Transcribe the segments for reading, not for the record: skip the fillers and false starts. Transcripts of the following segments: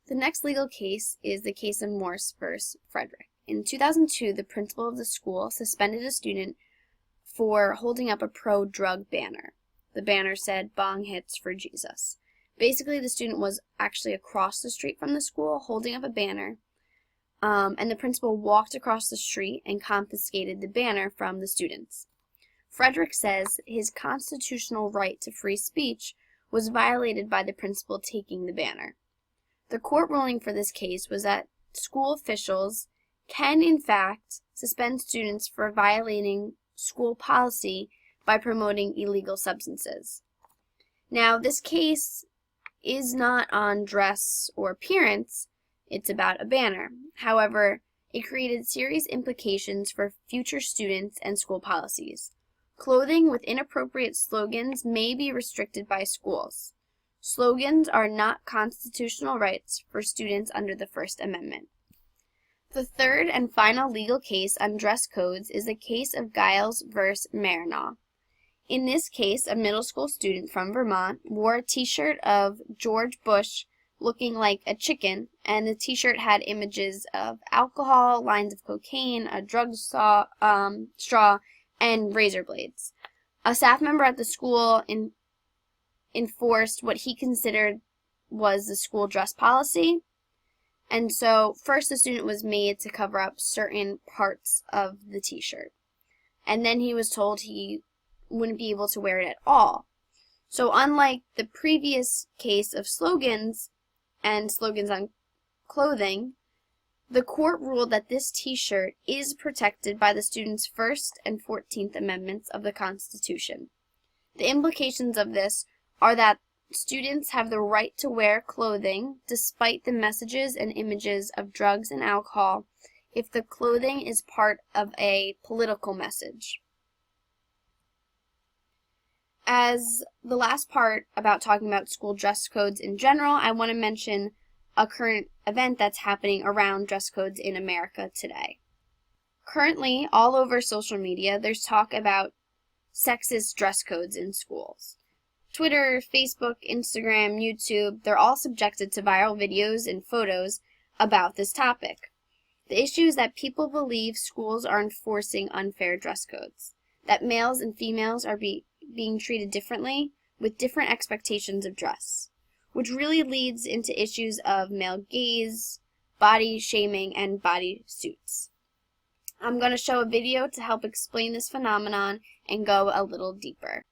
The next legal case is the case of Morse versus Frederick. In 2002, the principal of the school suspended a student for holding up a pro-drug banner. The banner said, "Bong hits for Jesus." Basically, the student was actually across the street from the school holding up a banner, and the principal walked across the street and confiscated the banner from the students. Frederick says his constitutional right to free speech was violated by the principal taking the banner. The court ruling for this case was that school officials can, in fact, suspend students for violating school policy by promoting illegal substances. Now, this case is not on dress or appearance, it's about a banner. However, it created serious implications for future students and school policies. Clothing with inappropriate slogans may be restricted by schools. Slogans are not constitutional rights for students under the First Amendment. The third and final legal case on dress codes is the case of Giles versus Marinaw. In this case, a middle school student from Vermont wore a t-shirt of George Bush looking like a chicken, and the t-shirt had images of alcohol, lines of cocaine, a drug straw, and razor blades. A staff member at the school enforced what he considered was the school dress policy. And so first the student was made to cover up certain parts of the t-shirt. And then he was told he wouldn't be able to wear it at all. So unlike the previous case of slogans and slogans on clothing, the court ruled that this t-shirt is protected by the student's First and 14th Amendments of the Constitution. The implications of this are that students have the right to wear clothing despite the messages and images of drugs and alcohol if the clothing is part of a political message. As the last part about talking about school dress codes in general, I want to mention a current event that's happening around dress codes in America today. Currently, all over social media, there's talk about sexist dress codes in schools. Twitter, Facebook, Instagram, YouTube, they're all subjected to viral videos and photos about this topic. The issue is that people believe schools are enforcing unfair dress codes, that males and females are being treated differently with different expectations of dress, which really leads into issues of male gaze, body shaming, and body suits. I'm going to show a video to help explain this phenomenon and go a little deeper.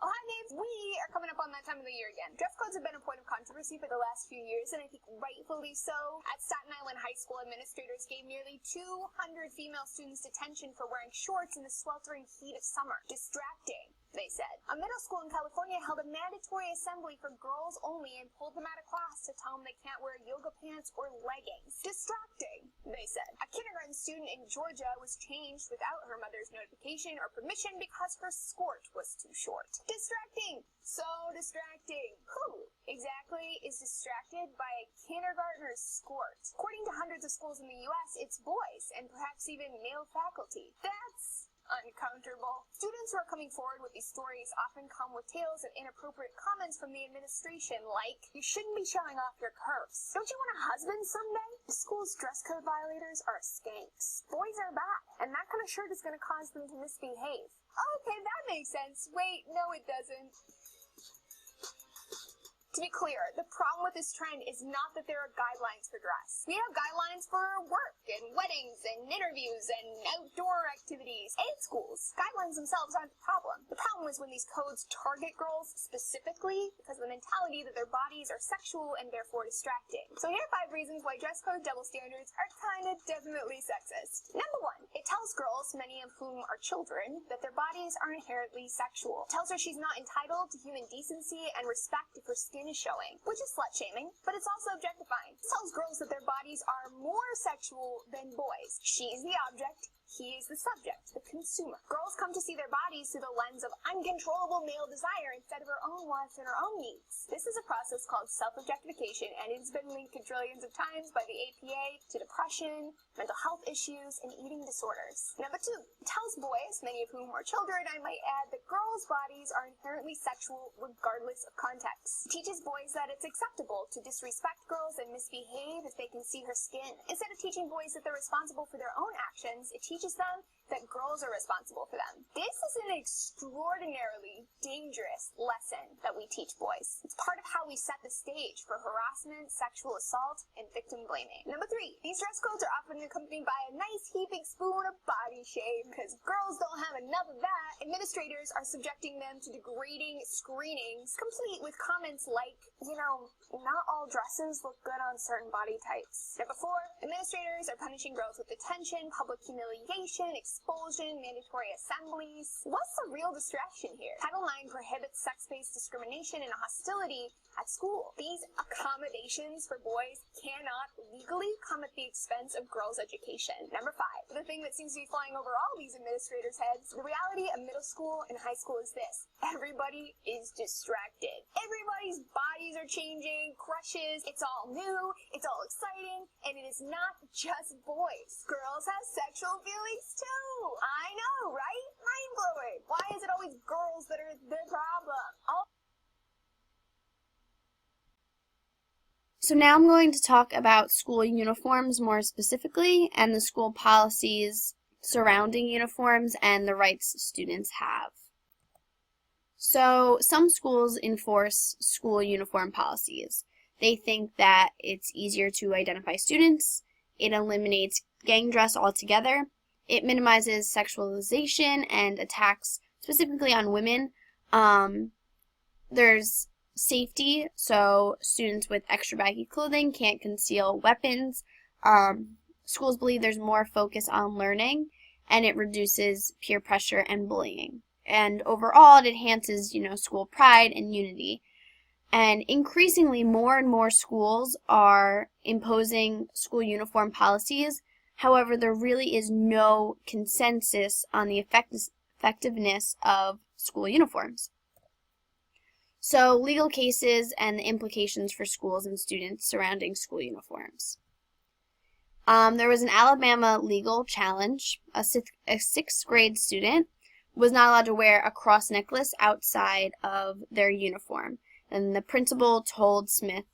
Oh, hi, Nate. We are coming up on that time of the year again. Dress codes have been a point of controversy for the last few years, and I think rightfully so. At Staten Island High School, administrators gave nearly 200 female students detention for wearing shorts in the sweltering heat of summer. Distracting, they said. A middle school in California held a mandatory assembly for girls only and pulled them out of class to tell them they can't wear yoga pants or leggings. Distracting, they said. A kindergarten student in Georgia was changed without her mother's notification or permission because her skirt was too short. Distracting. So distracting. Who exactly is distracted by a kindergartner's skirt? According to hundreds of schools in the U.S., it's boys and perhaps even male faculty. That's uncomfortable. Students who are coming forward with these stories often come with tales of inappropriate comments from the administration, like, "You shouldn't be showing off your curves. Don't you want a husband someday?" The school's dress code violators are skanks. Boys are bad, and that kind of shirt is going to cause them to misbehave. Okay, that makes sense. Wait, no it doesn't. To be clear, the problem with this trend is not that there are guidelines for dress. We have guidelines for work and weddings and interviews and outdoor activities and schools. Guidelines themselves aren't the problem. The problem is when these codes target girls specifically because of the mentality that their bodies are sexual and therefore distracting. So here are 5 reasons why dress code double standards are kind of definitely sexist. Number 1, it tells girls, many of whom are children, that their bodies are inherently sexual. It tells her she's not entitled to human decency and respect if her skin is showing, which is slut-shaming, but it's also objectifying. It tells girls that their bodies are more sexual than boys. She's the object, He is the subject, the consumer. Girls come to see their bodies through the lens of uncontrollable male desire instead of her own wants and her own needs. This is a process called self-objectification, and it's been linked quadrillions of times by the APA to depression, mental health issues, and eating disorders. Number 2, it tells boys, many of whom are children, I might add, that girls' bodies are inherently sexual regardless of context. It teaches boys that it's acceptable to disrespect girls and misbehave if they can see her skin. Instead of teaching boys that they're responsible for their own actions, it teaches them that girls are responsible for them. This is an extraordinarily dangerous lesson that we teach boys. It's part of how we set the stage for harassment, sexual assault, and victim blaming. Number 3, these dress codes are often accompanied by a nice heaping spoon of body shame. Because girls don't have enough of that, administrators are subjecting them to degrading screenings, complete with comments like, not all dresses look good on certain body types. Number 4, administrators are punishing girls with detention, public humiliation, expulsion, mandatory assemblies. What's the real distraction here? Title IX prohibits sex-based discrimination and hostility at school. These accommodations for boys cannot legally come at the expense of girls' education. Number 5, the thing that seems to be flying over all these administrators' heads, the reality of middle school and high school is this: everybody is distracted. Everybody's bodies are changing, crushes, it's all new, it's all exciting, and it is not just boys. Girls have sexual feelings too. I know, right? Mind-blowing. Why is it always girls that are the problem? So now I'm going to talk about school uniforms more specifically and the school policies surrounding uniforms and the rights students have. So some schools enforce school uniform policies. They think that it's easier to identify students, it eliminates gang dress altogether, it minimizes sexualization and attacks specifically on women. There's safety, so students with extra baggy clothing can't conceal weapons. Schools believe there's more focus on learning, and it reduces peer pressure and bullying. And overall, it enhances, school pride and unity. And increasingly, more and more schools are imposing school uniform policies. However, there really is no consensus on the effectiveness of school uniforms. So, legal cases and the implications for schools and students surrounding school uniforms. There was an Alabama legal challenge. A sixth grade student was not allowed to wear a cross necklace outside of their uniform. And the principal told Smith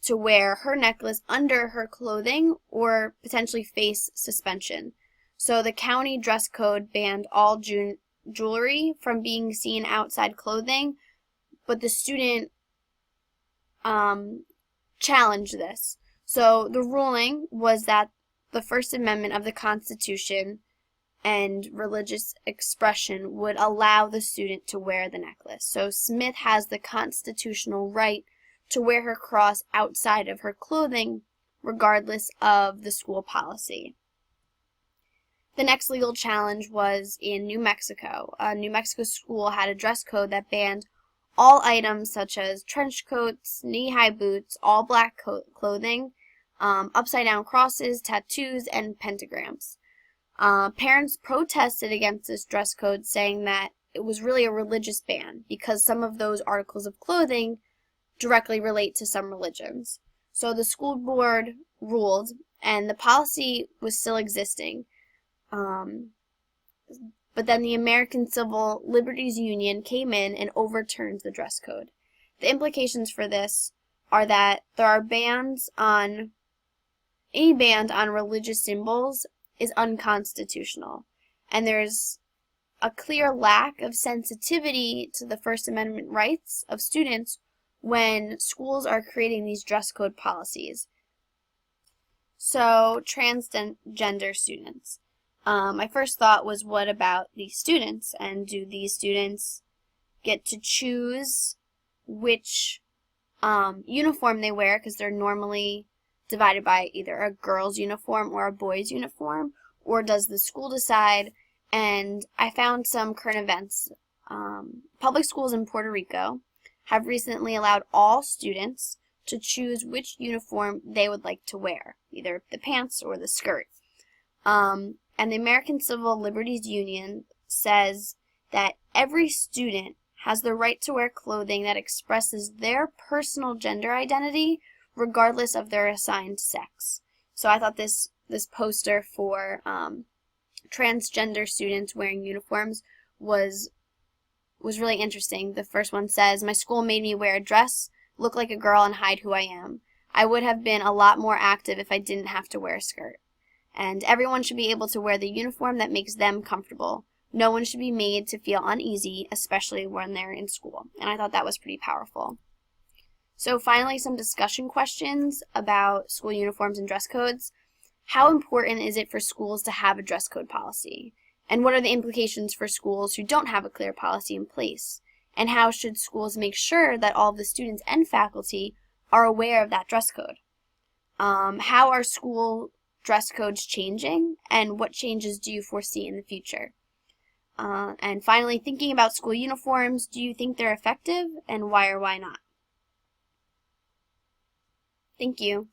to wear her necklace under her clothing or potentially face suspension. So the county dress code banned all jewelry from being seen outside clothing, but the student challenged this. So the ruling was that the First Amendment of the Constitution and religious expression would allow the student to wear the necklace. So Smith has the constitutional right to wear her cross outside of her clothing, regardless of the school policy. The next legal challenge was in New Mexico. A New Mexico school had a dress code that banned all items such as trench coats, knee-high boots, all black clothing, upside-down crosses, tattoos, and pentagrams. Parents protested against this dress code, saying that it was really a religious ban because some of those articles of clothing directly relate to some religions. So the school board ruled, and the policy was still existing. But then the American Civil Liberties Union came in and overturned the dress code. The implications for this are that there are any ban on religious symbols is unconstitutional, and there's a clear lack of sensitivity to the First Amendment rights of students when schools are creating these dress code policies. So, transgender students. My first thought was, what about these students? And do these students get to choose which uniform they wear? Because they're normally divided by either a girl's uniform or a boy's uniform, or does the school decide? And I found some current events. Public schools in Puerto Rico have recently allowed all students to choose which uniform they would like to wear, either the pants or the skirt. And the American Civil Liberties Union says that every student has the right to wear clothing that expresses their personal gender identity regardless of their assigned sex. So I thought this poster for transgender students wearing uniforms was really interesting. The first one says, "My school made me wear a dress, look like a girl, and hide who I am. I would have been a lot more active if I didn't have to wear a skirt. And everyone should be able to wear the uniform that makes them comfortable. No one should be made to feel uneasy, especially when they're in school." And I thought that was pretty powerful. So finally, some discussion questions about school uniforms and dress codes. How important is it for schools to have a dress code policy? And what are the implications for schools who don't have a clear policy in place? And how should schools make sure that all of the students and faculty are aware of that dress code? How are school dress codes changing, and what changes do you foresee in the future? And finally, thinking about school uniforms, do you think they're effective, and why or why not? Thank you.